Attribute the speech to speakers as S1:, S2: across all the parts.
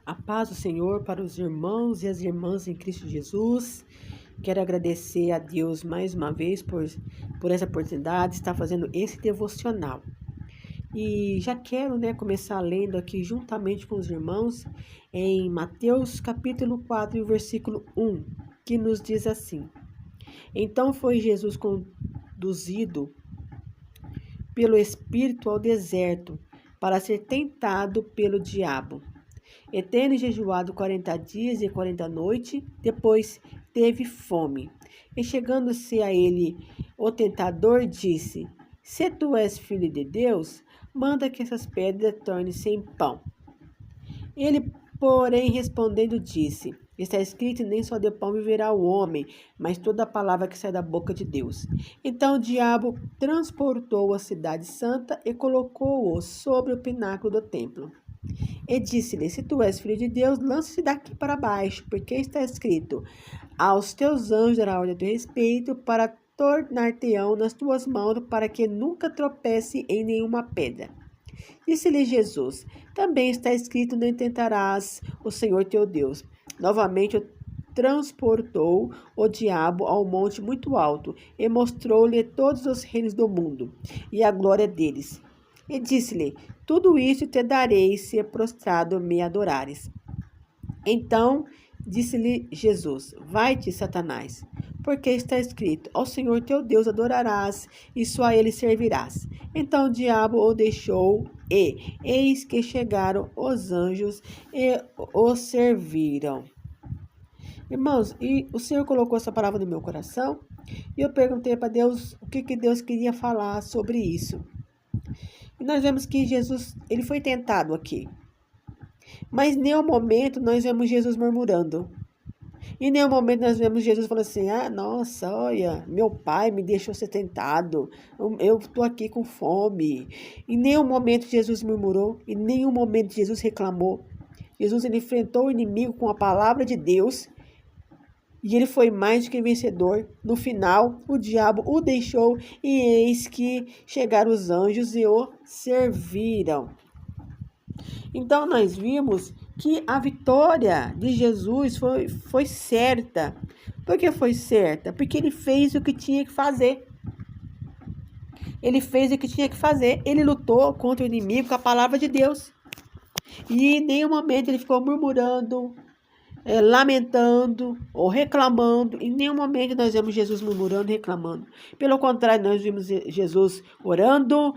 S1: A paz do Senhor para os irmãos e as irmãs em Cristo Jesus. Quero agradecer a Deus mais uma vez por essa oportunidade de estar fazendo esse devocional. E já quero, começar lendo aqui juntamente com os irmãos em Mateus capítulo 4, versículo 1, que nos diz assim: Então foi Jesus conduzido pelo Espírito ao deserto para ser tentado pelo diabo. E tendo jejuado 40 dias e 40 noites, depois teve fome. E chegando-se a ele, o tentador disse: Se tu és filho de Deus, manda que essas pedras tornem-se em pão. Ele, porém, respondendo, disse: Está escrito, nem só de pão viverá o homem, mas toda a palavra que sai da boca de Deus. Então o diabo transportou a cidade santa e colocou-o sobre o pináculo do templo. E disse-lhe: Se tu és filho de Deus, lança-se daqui para baixo, porque está escrito: Aos teus anjos dará ordem a teu respeito, para tornar-te-ão nas tuas mãos, para que nunca tropece em nenhuma pedra. Disse-lhe Jesus: Também está escrito: Não tentarás o Senhor teu Deus. Novamente o transportou o diabo ao monte muito alto, e mostrou-lhe todos os reinos do mundo, e a glória deles. E disse-lhe: Tudo isso te darei, se prostrado me adorares. Então disse-lhe Jesus: Vai-te, Satanás, porque está escrito: Ao Senhor teu Deus adorarás, e só a ele servirás. Então o diabo o deixou, e eis que chegaram os anjos e o serviram. Irmãos, e o Senhor colocou essa palavra no meu coração, e eu perguntei para Deus o que Deus queria falar sobre isso. E nós vemos que Jesus, ele foi tentado aqui. Mas em nenhum momento nós vemos Jesus murmurando. Em nenhum momento nós vemos Jesus falando assim: nossa, olha, meu pai me deixou ser tentado. Eu estou aqui com fome. Em nenhum momento Jesus murmurou. Em nenhum momento Jesus reclamou. Jesus, ele enfrentou o inimigo com a palavra de Deus. E ele foi mais do que vencedor. No final, o diabo o deixou, e eis que chegaram os anjos e o serviram. Então, nós vimos que a vitória de Jesus foi certa. Por que foi certa? Porque ele fez o que tinha que fazer. Ele fez o que tinha que fazer. Ele lutou contra o inimigo com a palavra de Deus. E em nenhum momento ele ficou murmurando, lamentando ou reclamando. Em nenhum momento nós vemos Jesus murmurando e reclamando. Pelo contrário, nós vimos Jesus orando,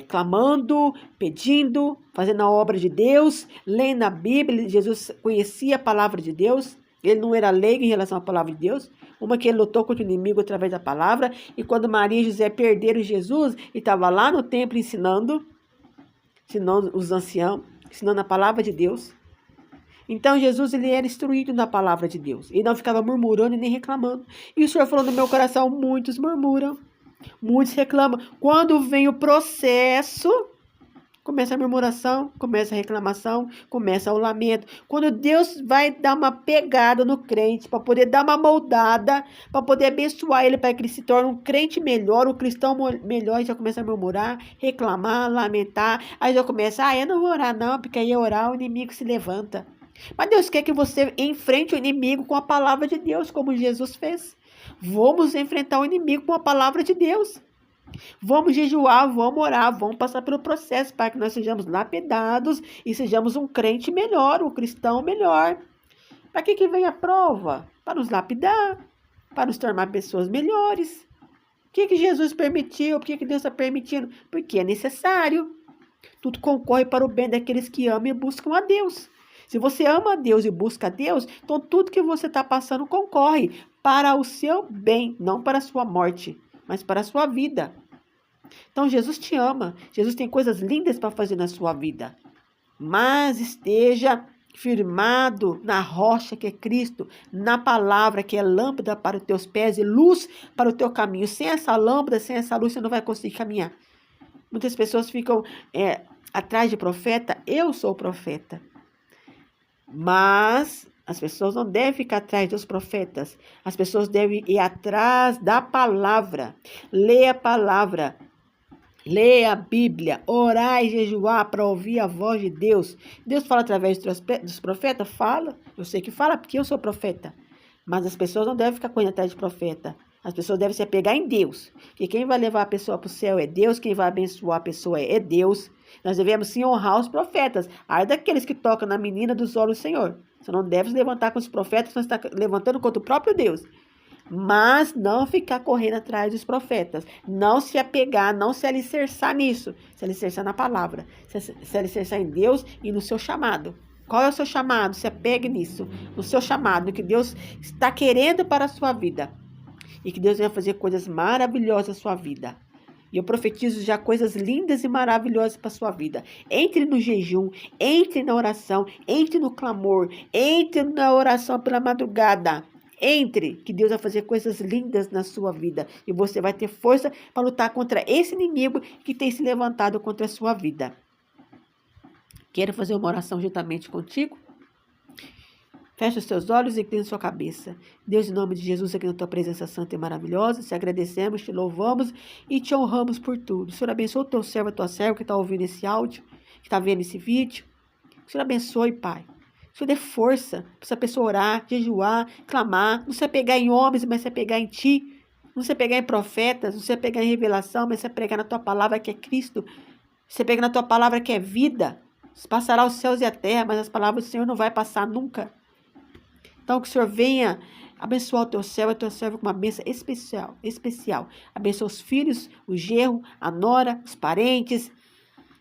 S1: clamando, pedindo, fazendo a obra de Deus, lendo a Bíblia. Jesus conhecia a palavra de Deus. Ele não era leigo em relação à palavra de Deus. Uma que ele lutou contra o inimigo através da palavra. E quando Maria e José perderam Jesus, ele estava lá no templo ensinando os anciãos, ensinando a palavra de Deus. Então, Jesus, ele era instruído na palavra de Deus. Ele não ficava murmurando e nem reclamando. E o Senhor falou no meu coração: muitos murmuram, muitos reclamam. Quando vem o processo, começa a murmuração, começa a reclamação, começa o lamento. Quando Deus vai dar uma pegada no crente, para poder dar uma moldada, para poder abençoar ele, para que ele se torne um crente melhor, um cristão melhor, já começa a murmurar, reclamar, lamentar. Aí já começa: eu não vou orar não, porque aí orar o inimigo se levanta. Mas Deus quer que você enfrente o inimigo com a palavra de Deus, como Jesus fez. Vamos enfrentar o inimigo com a palavra de Deus. Vamos jejuar, vamos orar, vamos passar pelo processo para que nós sejamos lapidados e sejamos um crente melhor, um cristão melhor. Para que vem a prova? Para nos lapidar, para nos tornar pessoas melhores. O que Jesus permitiu? Por que Deus está permitindo? Porque é necessário. Tudo concorre para o bem daqueles que amam e buscam a Deus. Se você ama a Deus e busca a Deus, então tudo que você está passando concorre para o seu bem, não para a sua morte, mas para a sua vida. Então Jesus te ama, Jesus tem coisas lindas para fazer na sua vida, mas esteja firmado na rocha que é Cristo, na palavra que é lâmpada para os teus pés e luz para o teu caminho. Sem essa lâmpada, sem essa luz, você não vai conseguir caminhar. Muitas pessoas ficam atrás de profeta. Eu sou profeta. Mas as pessoas não devem ficar atrás dos profetas. As pessoas devem ir atrás da palavra. Ler a palavra. Leia a Bíblia, orar e jejuar para ouvir a voz de Deus. Deus fala através dos profetas? Fala. Eu sei que fala porque eu sou profeta. Mas as pessoas não devem ficar correndo atrás de profeta. As pessoas devem se apegar em Deus. Porque quem vai levar a pessoa para o céu é Deus, quem vai abençoar a pessoa é Deus. Nós devemos sim honrar os profetas. Ai daqueles que tocam na menina dos olhos do Senhor. Você não deve se levantar com os profetas, você está levantando contra o próprio Deus. Mas não ficar correndo atrás dos profetas. Não se apegar, não se alicerçar nisso. Se alicerçar na palavra. Se alicerçar em Deus e no seu chamado. Qual é o seu chamado? Se apegue nisso. No seu chamado, no que Deus está querendo para a sua vida. E que Deus venha fazer coisas maravilhosas na sua vida. E eu profetizo já coisas lindas e maravilhosas para a sua vida. Entre no jejum, entre na oração, entre no clamor, entre na oração pela madrugada. Entre, que Deus vai fazer coisas lindas na sua vida. E você vai ter força para lutar contra esse inimigo que tem se levantado contra a sua vida. Quero fazer uma oração juntamente contigo? Feche os seus olhos e inclina sua cabeça. Deus, em nome de Jesus, aqui na tua presença santa e maravilhosa, te agradecemos, te louvamos e te honramos por tudo. O Senhor abençoe o teu servo, a tua serva que está ouvindo esse áudio, que está vendo esse vídeo. O Senhor abençoe, Pai. O Senhor dê força para essa pessoa orar, jejuar, clamar, não se apegar em homens, mas se apegar em ti. Não se apegar em profetas, não se apegar em revelação, mas se apegar na tua palavra que é Cristo. Se apegar na tua palavra que é vida. Passará os céus e a terra, mas as palavras do Senhor não vai passar nunca. Então, que o Senhor venha abençoar o teu servo e a tua serva com uma bênção especial. Abençoa os filhos, o genro, a nora, os parentes.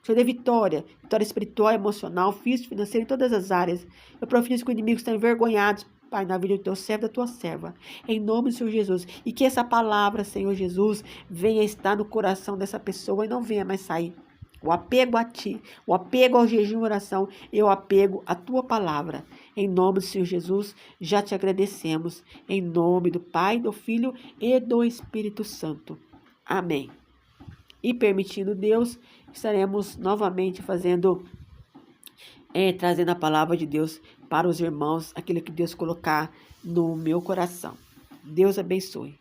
S1: O Senhor dê vitória espiritual, emocional, física, financeira, em todas as áreas. Eu profetizo que os inimigos estão envergonhados, Pai, na vida do teu servo e da tua serva. Em nome do Senhor Jesus. E que essa palavra, Senhor Jesus, venha estar no coração dessa pessoa e não venha mais sair. O apego a ti, o apego ao jejum e oração, e o apego à tua palavra. Em nome do Senhor Jesus, já te agradecemos. Em nome do Pai, do Filho e do Espírito Santo. Amém. E permitindo Deus, estaremos novamente trazendo a palavra de Deus para os irmãos, aquilo que Deus colocar no meu coração. Deus abençoe.